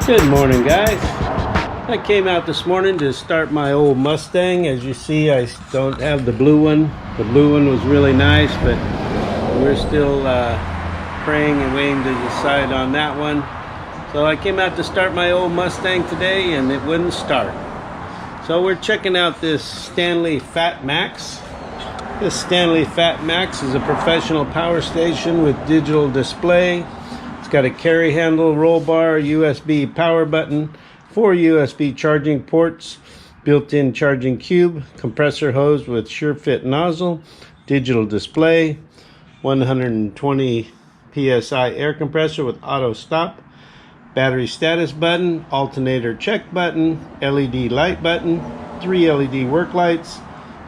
Good morning, guys. I came out this morning to start my old Mustang. As you see, I don't have the blue one. The blue one was really nice, but we're still praying and waiting to decide on that one. So I came out to start my old Mustang today and it wouldn't start. So we're checking out this Stanley FatMax. This Stanley FatMax is a professional power station with digital display. It's got a carry handle, roll bar, USB power button, 4 USB charging ports, built-in charging cube, compressor hose with sure-fit nozzle, digital display, 120 psi air compressor with auto stop, battery status button, alternator check button, LED light button, 3 LED work lights,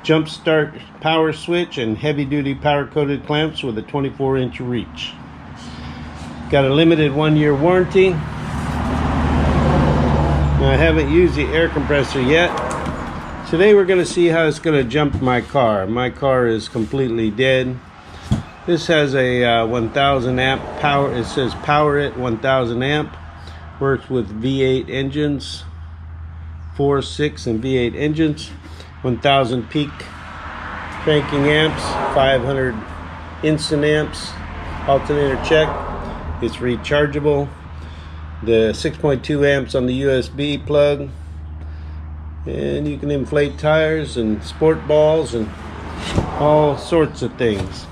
jump start power switch, and heavy-duty power-coated clamps with a 24-inch reach. Got a limited 1-year warranty. Now, I haven't used the air compressor yet. Today we're going to see how it's going to jump my car. My car is completely dead. This has a 1000 amp power. It says power it 1000 amp. Works with V8 engines, 4, 6, and V8 engines. 1000 peak cranking amps, 500 instant amps, alternator check. It's rechargeable. The 6.2 amps on the USB plug, and you can inflate tires and sport balls and all sorts of things.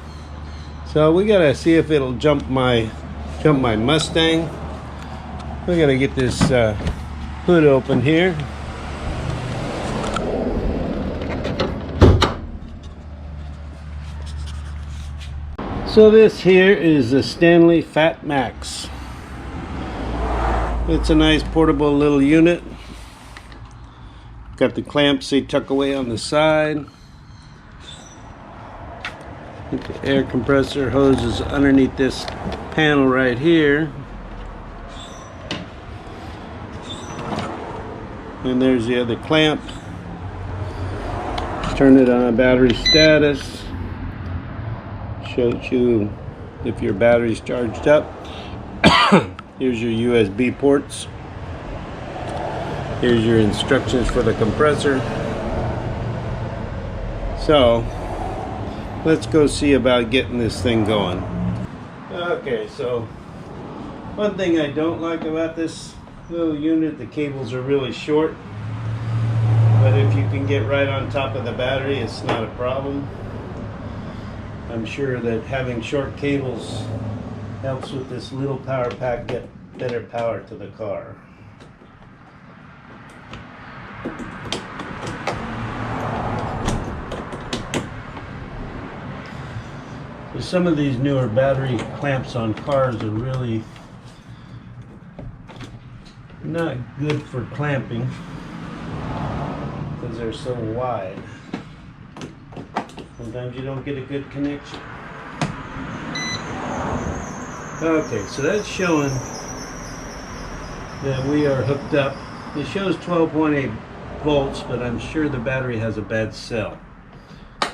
So we gotta see if it'll jump my Mustang. We gotta get this hood open here. So this here is the Stanley FatMax. It's a nice portable little unit. Got the clamps they tuck away on the side. The air compressor hose is underneath this panel right here. And there's the other clamp. Turn it on battery status. Shows you if your battery's charged up. Here's your USB ports. Here's your instructions for the compressor. So let's go see about getting this thing going. Okay, so one thing I don't like about this little unit, the cables are really short, but if you can get right on top of the battery, it's not a problem. I'm sure that having short cables helps with this little power pack get better power to the car. So some of these newer battery clamps on cars are really not good for clamping because they're so wide. Sometimes you don't get a good connection. Okay, so that's showing that we are hooked up. It shows 12.8 volts, but I'm sure the battery has a bad cell.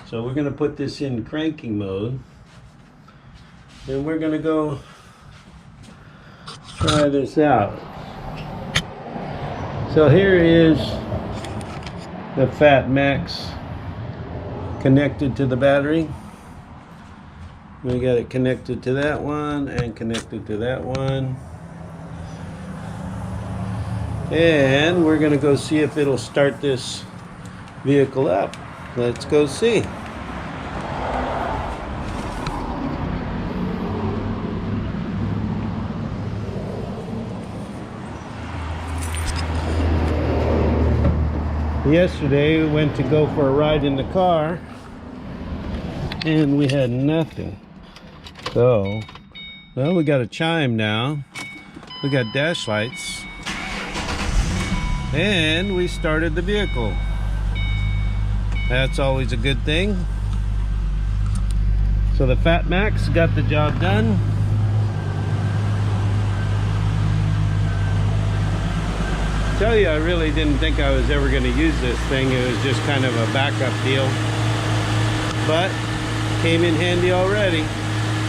So we're going to put this in cranking mode. And we're going to go try this out. So here is the FatMax connected to the battery. We got it connected to that one and connected to that one. And we're going to go see if it'll start this vehicle up. Let's go see. Yesterday we went to go for a ride in the car and we had nothing. So, well, we got a chime now. We got dash lights. And we started the vehicle. That's always a good thing. So the FatMax got the job done. Tell you, I really didn't think I was ever going to use this thing. It was just kind of a backup deal, but came in handy already.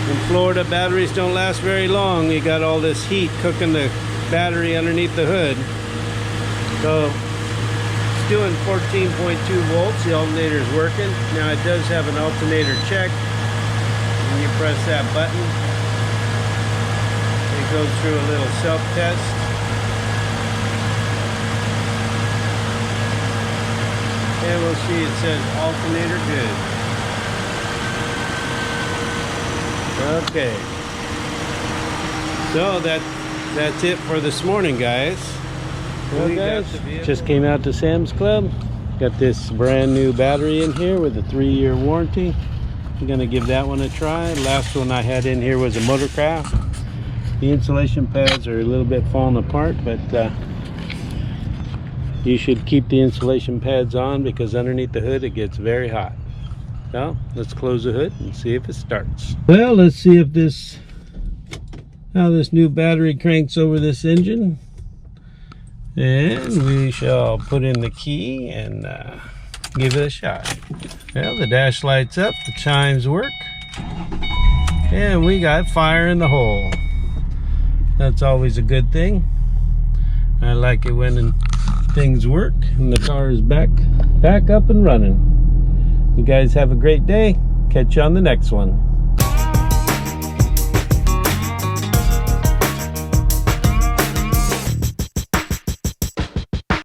In Florida, batteries don't last very long. You got all this heat cooking the battery underneath the hood. So it's doing 14.2 volts. The alternator is working. Now it does have an alternator check. When you press that button, it goes through a little self-test. And we'll see, it says alternator good. Okay. So that's it for this morning, guys. Well, guys, just came out to Sam's Club. Got this brand new battery in here with a 3-year warranty. I'm gonna give that one a try. Last one I had in here was a Motorcraft. The insulation pads are a little bit falling apart, but you should keep the insulation pads on because underneath the hood it gets very hot. So let's close the hood and see if it starts. Well, let's see if how this new battery cranks over this engine. And we shall put in the key and give it a shot. Well, the dash lights up, the chimes work, and we got fire in the hole. That's always a good thing. I like it when things work and the car is back up and running. You guys have a great day. Catch you on the next one.